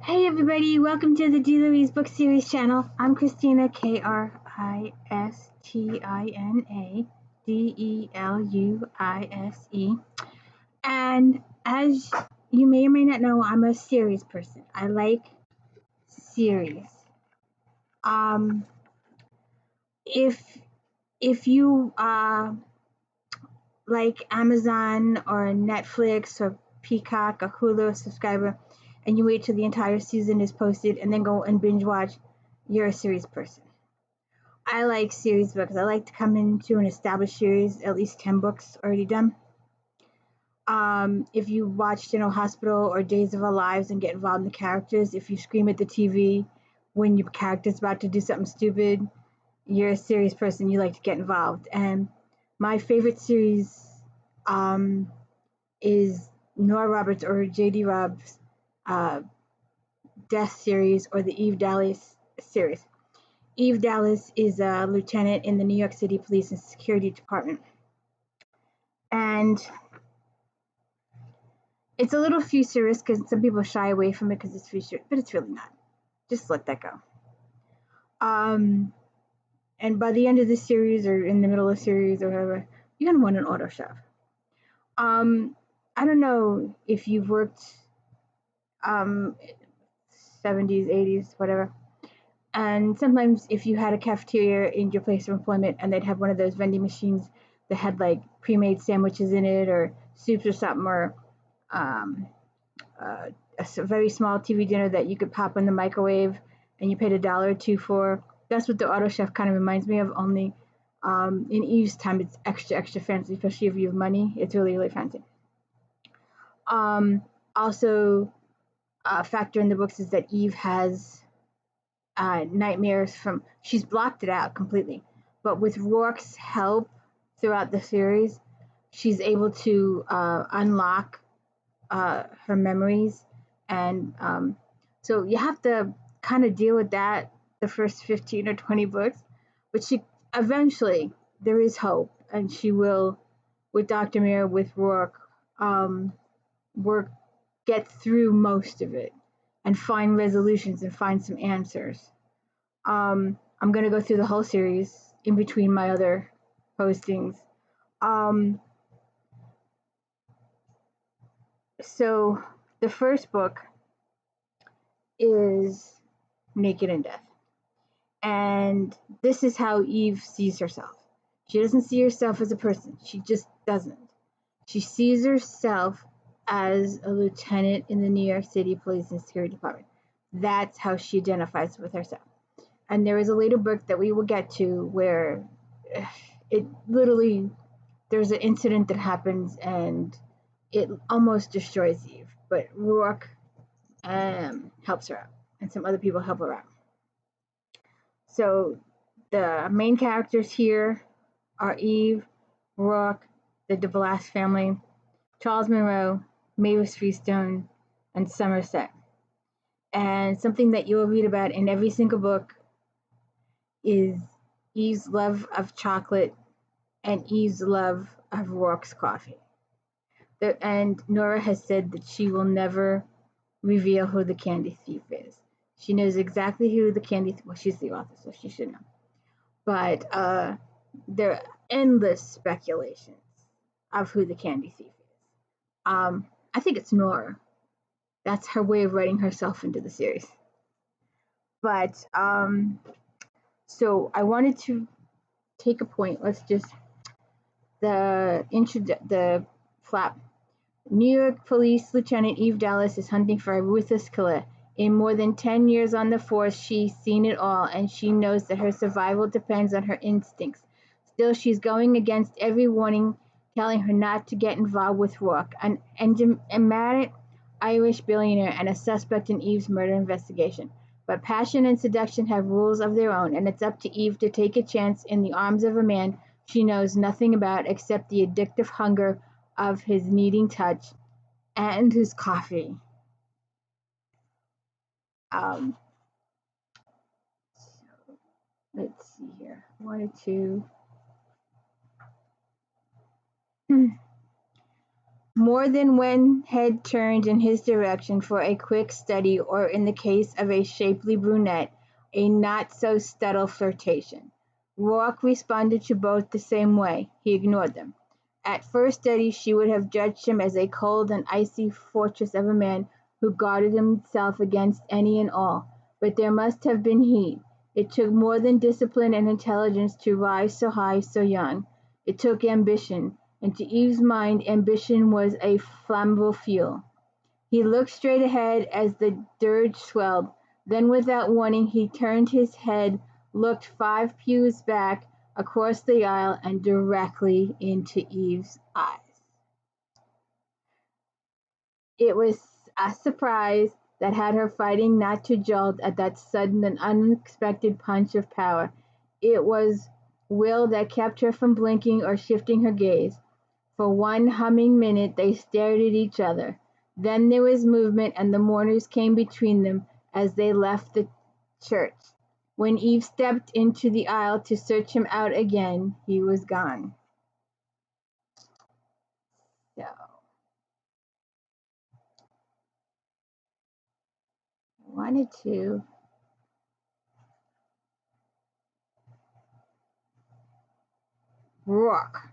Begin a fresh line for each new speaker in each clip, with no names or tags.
Hey everybody, welcome to the D. Louise Book Series channel. I'm Christina, Kristina Deluise. And as you may or may not know, I'm a series person. I like series. Um, if if you like Amazon or Netflix or Peacock or Hulu subscriber, and you wait till the entire season is posted and then go and binge watch, you're a series person. I like series books. I like to come into an established series, at least 10 books already done. If you watch General Hospital or Days of Our Lives and get involved in the characters, if you scream at the TV when your character's about to do something stupid, you're a serious person. You like to get involved. And my favorite series is Nora Roberts or J.D. Robb's uh, Death series or the Eve Dallas series. Eve Dallas is a lieutenant in the New York City Police and Security Department. And it's a little futurist because some people shy away from it because it's futurist, but it's really not. Just let that go. And by the end of the series or in the middle of the series or whatever, you're going to want an auto shop. I don't know if you've worked 70s, 80s, whatever. And sometimes if you had a cafeteria in your place of employment and they'd have one of those vending machines that had like pre-made sandwiches in it or soups or something or a very small TV dinner that you could pop in the microwave and you paid $1 or $2 for. That's what the auto chef kind of reminds me of, only in Eve's time it's extra fancy, especially if you have money. It's really fancy. Also, a factor in the books is that Eve has nightmares from, she's blocked it out completely, but with Rourke's help throughout the series, she's able to unlock her memories. And so you have to kind of deal with that the first 15 or 20 books, but she eventually, there is hope, and she will, with Dr. Mir, with Rourke, get through most of it and find resolutions and find some answers. I'm going to go through the whole series in between my other postings. So the first book is Naked in Death. And this is how Eve sees herself. She doesn't see herself as a person. She just doesn't. She sees herself as a lieutenant in the New York City Police and Security Department. That's how she identifies with herself. And there is a later book that we will get to where it literally, there's an incident that happens and it almost destroys Eve. But Rourke helps her out, and some other people help her out. So the main characters here are Eve, Rourke, the DeBlas family, Charles Monroe, Mavis Freestone, and Somerset. And something that you'll read about in every single book is Eve's love of chocolate and Eve's love of Rourke's coffee. And Nora has said that she will never reveal who the candy thief is. She knows exactly who the candy thief, well, she's the author, so she should know. But there are endless speculations of who the candy thief is. I think it's Nora. That's her way of writing herself into the series. But so I wanted to take a point. Let's just the flap. New York Police Lieutenant Eve Dallas is hunting for a ruthless killer. In more than 10 years on the force, she's seen it all, and she knows that her survival depends on her instincts. Still, she's going against every warning telling her not to get involved with Rourke, an enigmatic Irish billionaire and a suspect in Eve's murder investigation. But passion and seduction have rules of their own, and it's up to Eve to take a chance in the arms of a man she knows nothing about except the addictive hunger of his needing touch and his coffee. So let's see here. I wanted to. More than one head turned in his direction for a quick study or in the case of a shapely brunette, a not-so-subtle flirtation. Rourke responded to both the same way. He ignored them. At first study she would have judged him as a cold and icy fortress of a man who guarded himself against any and all. But there must have been heat. It took more than discipline and intelligence to rise so high so young. It took ambition, and to Eve's mind ambition was a flammable fuel. He looked straight ahead as the dirge swelled, then without warning he turned his head, looked 5 pews back, across the aisle, and directly into Eve's eyes. It was a surprise that had her fighting not to jolt at that sudden and unexpected punch of power. It was will that kept her from blinking or shifting her gaze. For one humming minute they stared at each other. Then there was movement and the mourners came between them as they left the church. When Eve stepped into the aisle to search him out again, he was gone. So, I wanted to rock.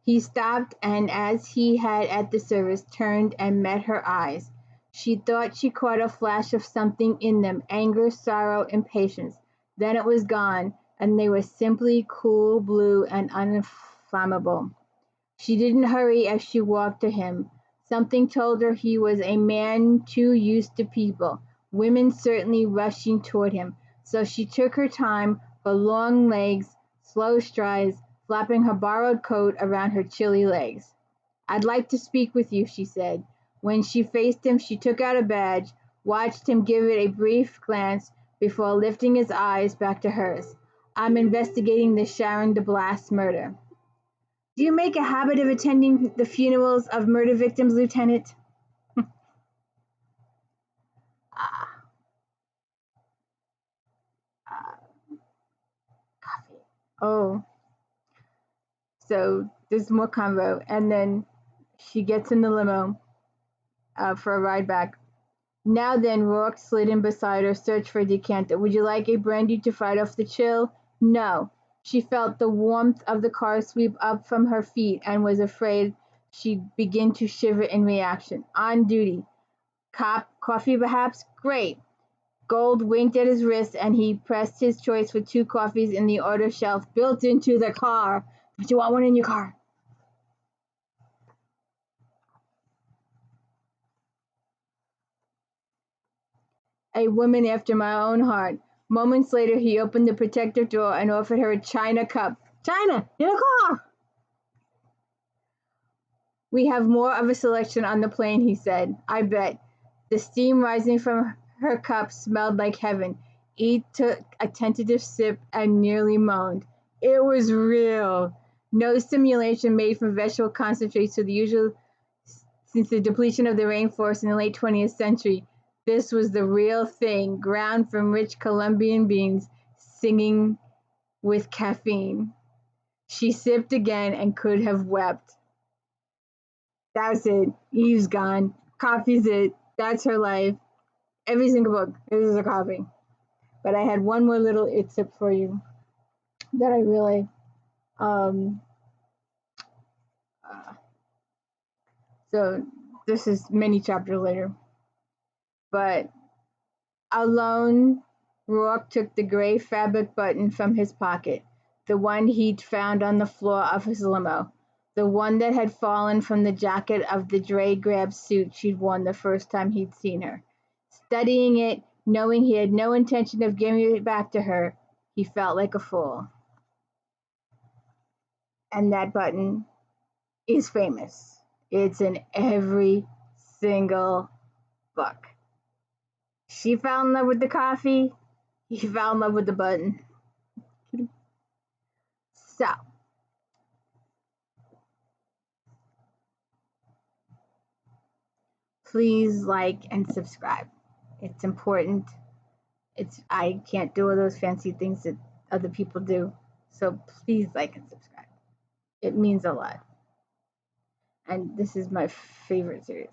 He stopped and, as he had at the service, turned and met her eyes. She thought she caught a flash of something in them, anger, sorrow, impatience. Then it was gone, and they were simply cool blue and uninflammable. She didn't hurry as she walked to him. Something told her he was a man too used to people, women certainly rushing toward him. So she took her time, her long legs, slow strides, flapping her borrowed coat around her chilly legs. "I'd like to speak with you," she said. When she faced him she took out a badge, watched him give it a brief glance before lifting his eyes back to hers. "I'm investigating the Sharon DeBlas murder." "Do you make a habit of attending the funerals of murder victims, Lieutenant?" Ah, coffee. Oh, so there's more convo, and then she gets in the limo for a ride back. "Now then," Rourke slid in beside her, searched for a decanter. "Would you like a brandy to fight off the chill?" "No." She felt the warmth of the car sweep up from her feet and was afraid she'd begin to shiver in reaction. "On duty." "Coffee perhaps? Great." Gold winked at his wrist and he pressed his choice for 2 coffees in the order shelf built into the car. "Don't you want one in your car?" "A woman after my own heart." Moments later he opened the protective door and offered her a china cup. "China, in the car!" "We have more of a selection on the plane," he said. "I bet." The steam rising from her cup smelled like heaven. Eve took a tentative sip and nearly moaned. It was real. No simulation made from vegetable concentrates to the usual since the depletion of the rainforest in the late 20th century. This was the real thing, ground from rich Colombian beans, singing with caffeine. She sipped again and could have wept. That's it. Eve's gone. Coffee's it. That's her life. Every single book is a coffee. But I had one more little it tip for you that I really um uh, so this is many chapters later. But alone, Rourke took the gray fabric button from his pocket, the one he'd found on the floor of his limo, the one that had fallen from the jacket of the drab suit she'd worn the first time he'd seen her. Studying it, knowing he had no intention of giving it back to her, he felt like a fool. And that button is famous. It's in every single book. She fell in love with the coffee. He fell in love with the button. So, please like and subscribe. It's important. I can't do all those fancy things that other people do. So please like and subscribe. It means a lot. and this is my favorite series.